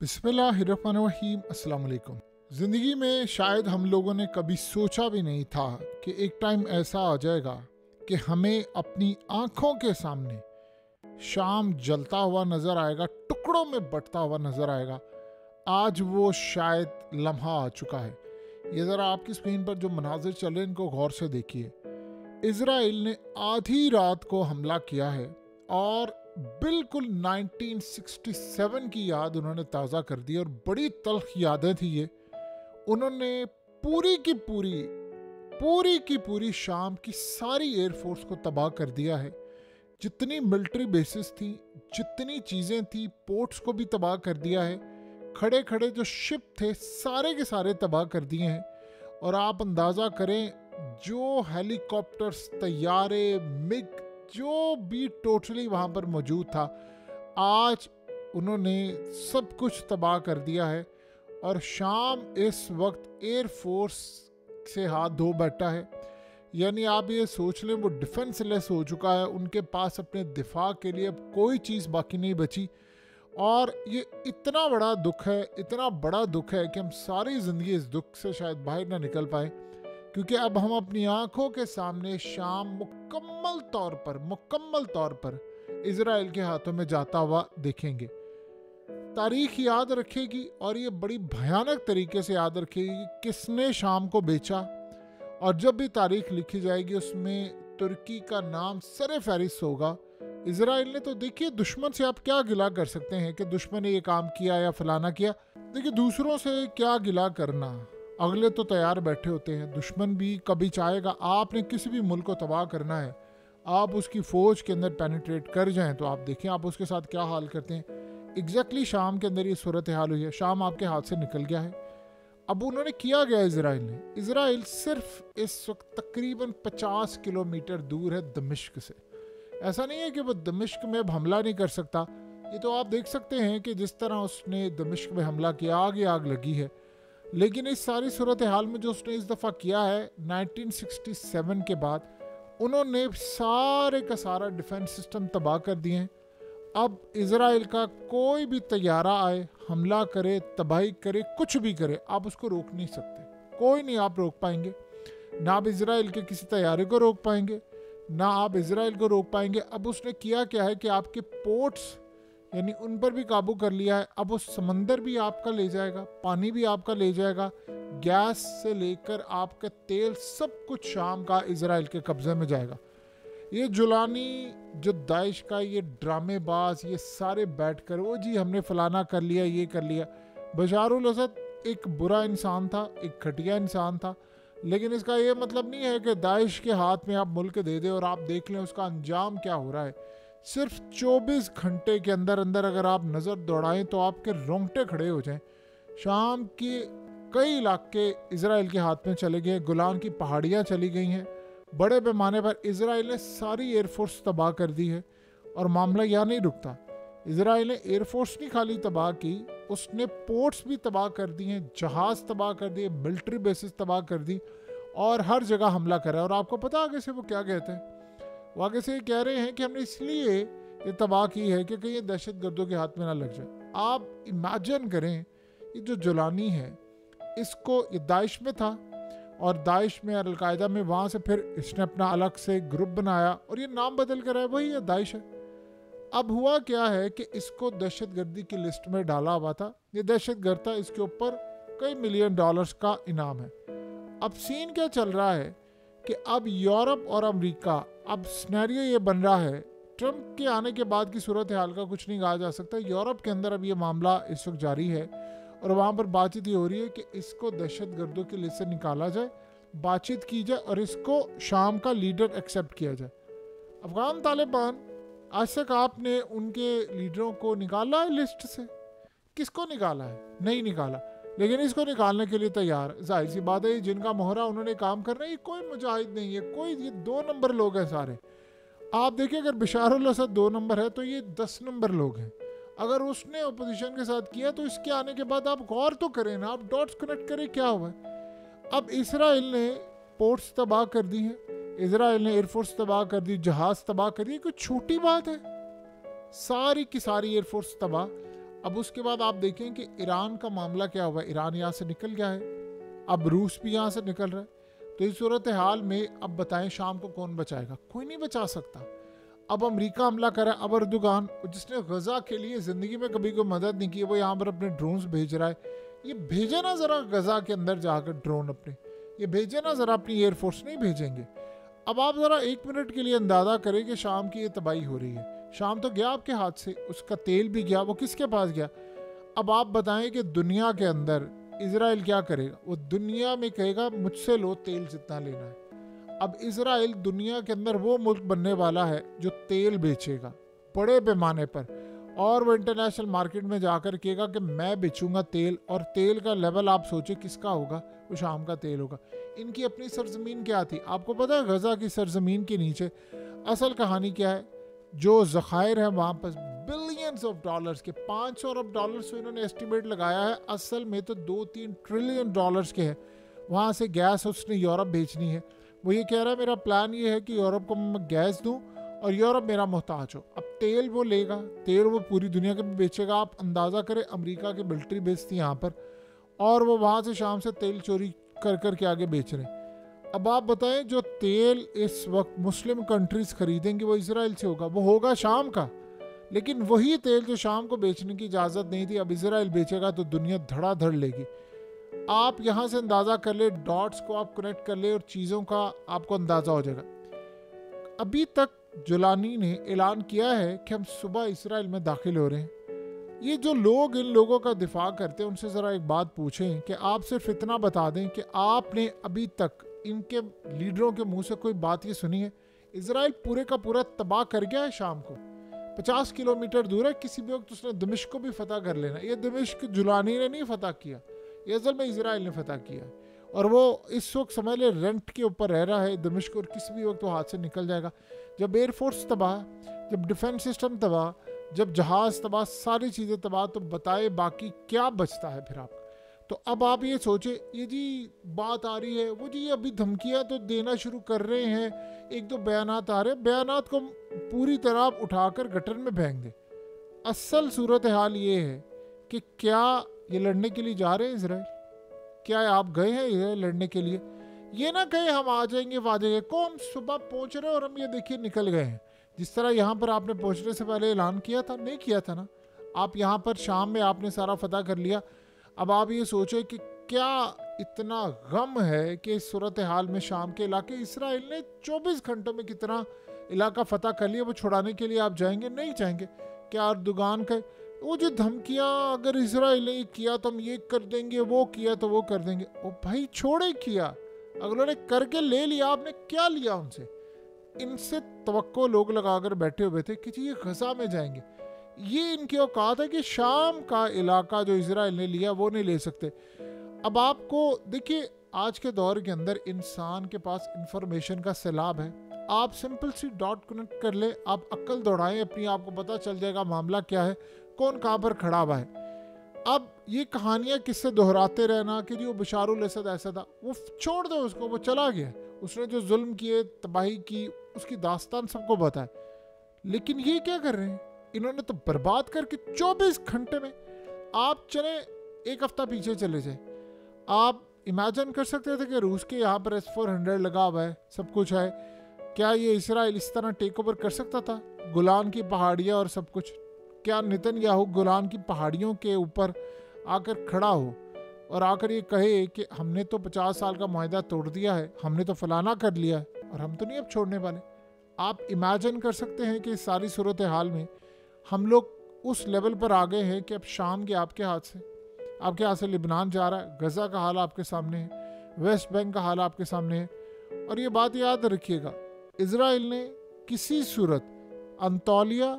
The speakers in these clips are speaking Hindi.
बिस्मिल्लाहिर्रहमानिर्रहीम, अस्सलाम वालेकुम। ज़िंदगी में शायद हम लोगों ने कभी सोचा भी नहीं था कि एक टाइम ऐसा आ जाएगा कि हमें अपनी आँखों के सामने शाम जलता हुआ नज़र आएगा, टुकड़ों में बँटता हुआ नज़र आएगा। आज वो शायद लम्हा आ चुका है। ये ज़रा आपकी स्क्रीन पर जो मनाज़िर चल रहे हैं इनको गौर से देखिए। इज़राइल ने आधी रात को हमला किया है और बिल्कुल 1967 की याद उन्होंने ताज़ा कर दी और बड़ी तल्ख यादें थी ये। उन्होंने पूरी की पूरी शाम की सारी एयरफोर्स को तबाह कर दिया है। जितनी मिलिट्री बेसिस थी, जितनी चीज़ें थी, पोर्ट्स को भी तबाह कर दिया है। खड़े खड़े जो शिप थे सारे के सारे तबाह कर दिए हैं। और आप अंदाज़ा करें, जो हेलीकॉप्टर्स, तैयारे, मिग, जो भी टोटली वहाँ पर मौजूद था, आज उन्होंने सब कुछ तबाह कर दिया है। और शाम इस वक्त एयरफोर्स से हाथ धो बैठा है। यानी आप ये सोच लें, वो डिफेंसलेस हो चुका है। उनके पास अपने दिफा के लिए अब कोई चीज़ बाकी नहीं बची। और ये इतना बड़ा दुख है, इतना बड़ा दुख है कि हम सारी ज़िंदगी इस दुख से शायद बाहर ना निकल पाए, क्योंकि अब हम अपनी आंखों के सामने शाम मुकम्मल तौर पर इजराइल के हाथों में जाता हुआ देखेंगे। तारीख याद रखेगी और ये बड़ी भयानक तरीके से याद रखेगी कि किसने शाम को बेचा। और जब भी तारीख लिखी जाएगी उसमें तुर्की का नाम सरे फहरिस्त होगा। इजराइल ने तो देखिए, दुश्मन से आप क्या गिला कर सकते हैं कि दुश्मन ने ये काम किया या फलाना किया। देखिए, दूसरों से क्या गिला करना, अगले तो तैयार बैठे होते हैं। दुश्मन भी कभी चाहेगा, आपने किसी भी मुल्क को तबाह करना है, आप उसकी फ़ौज के अंदर पेनिट्रेट कर जाएं तो आप देखें आप उसके साथ क्या हाल करते हैं। एग्जैक्टली शाम के अंदर ये सूरत हाल हुई है। शाम आपके हाथ से निकल गया है। अब उन्होंने किया गया इजराइल सिर्फ इस वक्त तकरीबन 50 किलोमीटर दूर है दमिश्क से। ऐसा नहीं है कि वो दमिश्क में अब हमला नहीं कर सकता। ये तो आप देख सकते हैं कि जिस तरह उसने दमिश्क में हमला किया, आग लगी है। लेकिन इस सारी सूरत हाल में जो उसने इस दफ़ा किया है 1967 के बाद, उन्होंने सारे का सारा डिफेंस सिस्टम तबाह कर दिए हैं। अब इजराइल का कोई भी तैयारा आए, हमला करे, तबाही करे, कुछ भी करे, आप उसको रोक नहीं सकते। कोई नहीं आप रोक पाएंगे। ना आप इजराइल के किसी तैयारे को रोक पाएंगे, ना आप इजराइल को रोक पाएंगे। अब उसने किया क्या है कि आपके पोर्ट्स यानी उन पर भी काबू कर लिया है। अब वो समंदर भी आपका ले जाएगा, पानी भी आपका ले जाएगा, गैस से लेकर आपका तेल, सब कुछ शाम का इजराइल के कब्जे में जाएगा। ये जुलानी जो दाइश का ये ड्रामेबाज, ये सारे बैठ कर वो जी हमने फलाना कर लिया, ये कर लिया। बशारुल असद एक बुरा इंसान था, एक घटिया इंसान था। लेकिन इसका ये मतलब नहीं है कि दाइश के हाथ में आप मुल्क दे दें और आप देख लें उसका अंजाम क्या हो रहा है। सिर्फ 24 घंटे के अंदर अंदर अगर आप नज़र दौड़ाएं तो आपके रोंगटे खड़े हो जाएं। शाम के कई इलाके इजराइल के हाथ में चले गए, गोलान की पहाड़ियाँ चली गई हैं। बड़े पैमाने पर इजराइल ने सारी एयरफोर्स तबाह कर दी है। और मामला यहाँ नहीं रुकता। इजराइल ने एयरफोर्स नहीं खाली तबाह की, उसने पोर्ट्स भी तबाह कर दिए हैं, जहाज़ तबाह कर दिए, मिलिट्री बेसिस तबाह कर दी और हर जगह हमला करा। और आपको पता आगे से वो क्या कहते हैं? वो आगे से कह रहे हैं कि हमने इसलिए ये तबाह की है कि कहीं ये दहशत गर्दों के हाथ में ना लग जाए। आप इमेजिन करें, ये जो जुलानी है, इसको ये दाइश में था और दाइश में, अलकायदा में, वहाँ से फिर इसने अपना अलग से ग्रुप बनाया और ये नाम बदल कर है, वही है, दाइश है। अब हुआ क्या है कि इसको दहशतगर्दी की लिस्ट में डाला हुआ था। ये दहशतगर्द था, इसके ऊपर कई मिलियन डॉलर्स का इनाम है। अब सीन क्या चल रहा है कि अब यूरोप और अमेरिका, अब सिनेरियो ये बन रहा है, ट्रंप के आने के बाद की सूरत हाल का कुछ नहीं कहा जा सकता। यूरोप के अंदर अब ये मामला इस वक्त जारी है और वहाँ पर बातचीत ये हो रही है कि इसको दहशतगर्दों की लिस्ट से निकाला जाए, बातचीत की जाए और इसको शाम का लीडर एक्सेप्ट किया जाए। अफगान तालिबान, आज तक आपने उनके लीडरों को निकाला है लिस्ट से? किसको निकाला है? नहीं निकाला। लेकिन इसको निकालने के लिए तैयार, जाहिर सी बात है, जिनका मोहरा उन्होंने काम करना है, ये कोई मुजाहिद नहीं है, कोई, ये 2 नंबर लोग हैं सारे। आप देखिए, अगर बशारुल असद 2 नंबर है तो ये 10 नंबर लोग हैं। अगर उसने अपोजिशन के साथ किया तो इसके आने के बाद आप गौर तो करें ना, आप डॉट्स कनेक्ट करें क्या हुआ है। अब इसराइल ने पोर्ट्स तबाह कर दी है, इजराइल ने एयरफोर्स तबाह कर दी, जहाज तबाह कर दी। कोई छोटी बात है? सारी की सारी एयरफोर्स तबाह। अब उसके बाद आप देखें कि ईरान का मामला क्या हुआ, ईरान यहाँ से निकल गया है, अब रूस भी यहाँ से निकल रहा है। तो इस सूरत हाल में अब बताएं शाम को कौन बचाएगा? कोई नहीं बचा सकता। अब अमेरिका हमला करे, अब अर्दोगान जिसने गजा के लिए ज़िंदगी में कभी कोई मदद नहीं की, वो यहाँ पर अपने ड्रोन्स भेज रहा है। ये भेजे ना ज़रा गजा के अंदर जाकर ड्रोन अपने, ये भेजे ना ज़रा अपनी एयरफोर्स, नहीं भेजेंगे। अब आप ज़रा 1 मिनट के लिए अंदाज़ा करें कि शाम की ये तबाही हो रही है। शाम तो गया आपके हाथ से, उसका तेल भी गया, वो किसके पास गया? अब आप बताएं कि दुनिया के अंदर इजराइल क्या करेगा? वो दुनिया में कहेगा मुझसे लो तेल जितना लेना है। अब इजराइल दुनिया के अंदर वो मुल्क बनने वाला है जो तेल बेचेगा बड़े पैमाने पर, और वो इंटरनेशनल मार्केट में जाकर कहेगा कि मैं बेचूंगा तेल, और तेल का लेवल आप सोचिए किसका होगा? वो शाम का तेल होगा। इनकी अपनी सरजमीन क्या थी आपको पता है? गजा की सरजमीन के नीचे असल कहानी क्या है? जो ज़खायर है वहाँ पर बिलियंस ऑफ डॉलर्स के, 500 अरब डॉलर्स इन्होंने एस्टिमेट लगाया है, असल में तो 2-3 ट्रिलियन डॉलर्स के हैं। वहाँ से गैस उसने यूरोप भेजनी है। वो ये कह रहा है मेरा प्लान ये है कि यूरोप को मैं गैस दूँ और यूरोप मेरा मोहताज हो। अब तेल वो लेगा, तेल वो पूरी दुनिया के बेचेगा। आप अंदाज़ा करें अमेरिका की मिलिट्री बेस थी यहाँ पर, और वो वहाँ से शाम से तेल चोरी कर कर के आगे बेच रहे हैं। अब आप बताएं जो तेल इस वक्त मुस्लिम कंट्रीज खरीदेंगे वो इजराइल से होगा, वो होगा शाम का, लेकिन वही तेल जो शाम को बेचने की इजाज़त नहीं थी अब इजराइल बेचेगा तो दुनिया धड़ाधड़ लेगी। आप यहाँ से अंदाज़ा कर ले, डॉट्स को आप कनेक्ट कर ले और चीज़ों का आपको अंदाज़ा हो जाएगा। अभी तक जुलानी ने ऐलान किया है कि हम सुबह इसराइल में दाखिल हो रहे हैं। ये जो लोग इन लोगों का दिफा करते हैं उनसे ज़रा एक बात पूछें कि आप सिर्फ इतना बता दें कि आपने अभी तक इनके लीडरों के मुंह से कोई बात ये सुनी है? इजराइल पूरे का पूरा तबाह कर गया है शाम को, 50 किलोमीटर दूर है, किसी भी वक्त उसने दमिश्क को भी फतह कर लेना। ये दमिश्क जुलानी ने नहीं फतह किया, ये असल में इजराइल ने फतह किया है, और वो इस वक्त समझ ले रेंट के ऊपर रह रहा है दमिश्क, और किसी भी वक्त वो हाथ से निकल जाएगा। जब एयरफोर्स तबाह, जब डिफेंस सिस्टम तबाह, जब जहाज़ तबाह, सारी चीज़ें तबाह, तो बताए बाकी क्या बचता है फिर आपका? तो अब आप ये सोचे, ये जी बात आ रही है, वो जी अभी धमकियाँ तो देना शुरू कर रहे हैं, एक दो बयानात आ रहे हैं, बयानात को पूरी तरह उठाकर गटर में फेंक दे। असल सूरत हाल ये है कि क्या ये लड़ने के लिए जा रहे हैं इजराइल? क्या आप गए हैं इजराइल लड़ने के लिए? ये ना कहे हम आ जाएंगे वादे को, हम सुबह पहुँच रहे और हम ये देखिए निकल गए हैं। जिस तरह यहाँ पर आपने पहुँचने से पहले ऐलान किया था, नहीं किया था ना? आप यहाँ पर शाम में आपने सारा फतह कर लिया। अब आप ये सोचें कि क्या इतना गम है कि इस सूरत हाल में शाम के इलाके, इसराइल ने 24 घंटों में कितना इलाका फतह कर लिया, वो छुड़ाने के लिए आप जाएंगे? नहीं जाएंगे। क्या अर्दोगान का वो जो धमकियाँ, अगर इसराइल ने किया तो हम ये कर देंगे, वो किया तो वो कर देंगे, ओ भाई छोड़े किया, अगलों ने करके ले लिया, आपने क्या लिया उनसे? इनसे तवक्को लोग लगाकर बैठे हुए थे कि जी ये गजा में जाएंगे। ये इनकी औकात है कि शाम का इलाका जो इजराइल ने लिया वो नहीं ले सकते। अब आपको देखिए आज के दौर के अंदर इंसान के पास इंफॉर्मेशन का सैलाब है। आप सिंपल सी डॉट कनेक्ट कर ले, आप अक्ल दौड़ाएं अपनी, आपको पता चल जाएगा मामला क्या है, कौन कहाँ पर खड़ा हुआ है। अब ये कहानियाँ किससे दोहराते रहना कि जी वो बशारुल असद ऐसा था, वो छोड़ दो उसको, वो चला गया, उसने जो जुल्म किए, तबाही की, उसकी दास्तान सबको पता है। लेकिन ये क्या कर रहे हैं, इन्होंने तो बर्बाद करके 24 घंटे में, आप चले 1 हफ्ता पीछे चले जाए, आप इमेजिन कर सकते थे कि रूस के यहाँ पर S-400 लगा हुआ है, सब कुछ है, क्या ये इसराइल इस तरह टेक ओवर कर सकता था? गोलान की पहाड़ियाँ और सब कुछ, क्या नेतन्याहू गोलान की पहाड़ियों के ऊपर आकर खड़ा हो और आकर ये कहे कि हमने तो 50 साल का मुआहदा तोड़ दिया है, हमने तो फलाना कर लिया है और हम तो नहीं अब छोड़ने वाले? आप इमेजिन कर सकते हैं कि इस सारी सूरत हाल में हम लोग उस लेवल पर आ गए हैं कि अब शाम के आपके हाथ से लिबनान जा रहा है, गजा का हाल आपके सामने है, वेस्ट बैंक का हाल आपके सामने है। और ये बात याद रखिएगा, इजराइल ने किसी सूरत अंतोलिया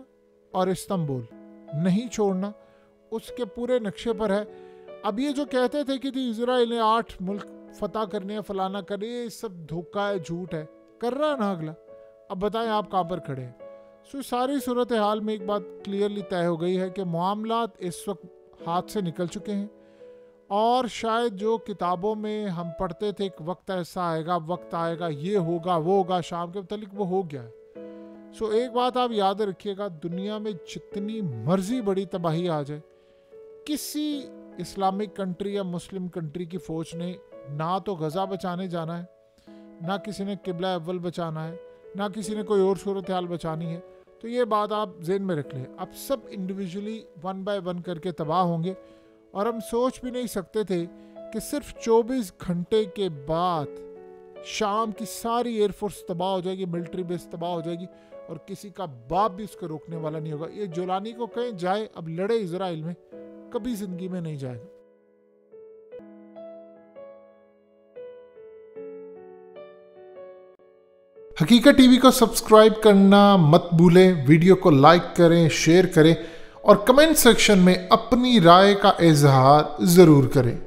और इस्तांबुल नहीं छोड़ना, उसके पूरे नक्शे पर है। अब ये जो कहते थे कि इजराइल ने 8 मुल्क फतह करने हैं, फलाना करे, ये सब धोखा है, झूठ है, कर रहा है ना अगला। अब बताएं आप कहाँ पर खड़े हैं? सो सारी सूरत हाल में एक बात क्लियरली तय हो गई है कि मामलात इस वक्त हाथ से निकल चुके हैं, और शायद जो किताबों में हम पढ़ते थे एक वक्त ऐसा आएगा, वक्त आएगा, ये होगा, वो होगा, शाम के मुतालिक वो हो गया है। सो एक बात आप याद रखिएगा, दुनिया में जितनी मर्जी बड़ी तबाही आ जाए, किसी इस्लामिक कंट्री या मुस्लिम कंट्री की फ़ौज ने ना तो गज़ा बचाने जाना है, ना किसी ने किबला अव्वल बचाना है, ना किसी ने कोई और सूरत हाल बचानी है। तो ये बात आप ज़हन में रख लें। अब सब इंडिविजुअली 1 बाय 1 करके तबाह होंगे और हम सोच भी नहीं सकते थे कि सिर्फ 24 घंटे के बाद शाम की सारी एयरफोर्स तबाह हो जाएगी, मिलिट्री बेस तबाह हो जाएगी और किसी का बाप भी उसको रोकने वाला नहीं होगा। ये जोलानी को कहें जाए अब लड़े इजराइल में, कभी जिंदगी में नहीं जाएगा। हकीकत टीवी को सब्सक्राइब करना मत भूलें, वीडियो को लाइक करें, शेयर करें और कमेंट सेक्शन में अपनी राय का इजहार ज़रूर करें।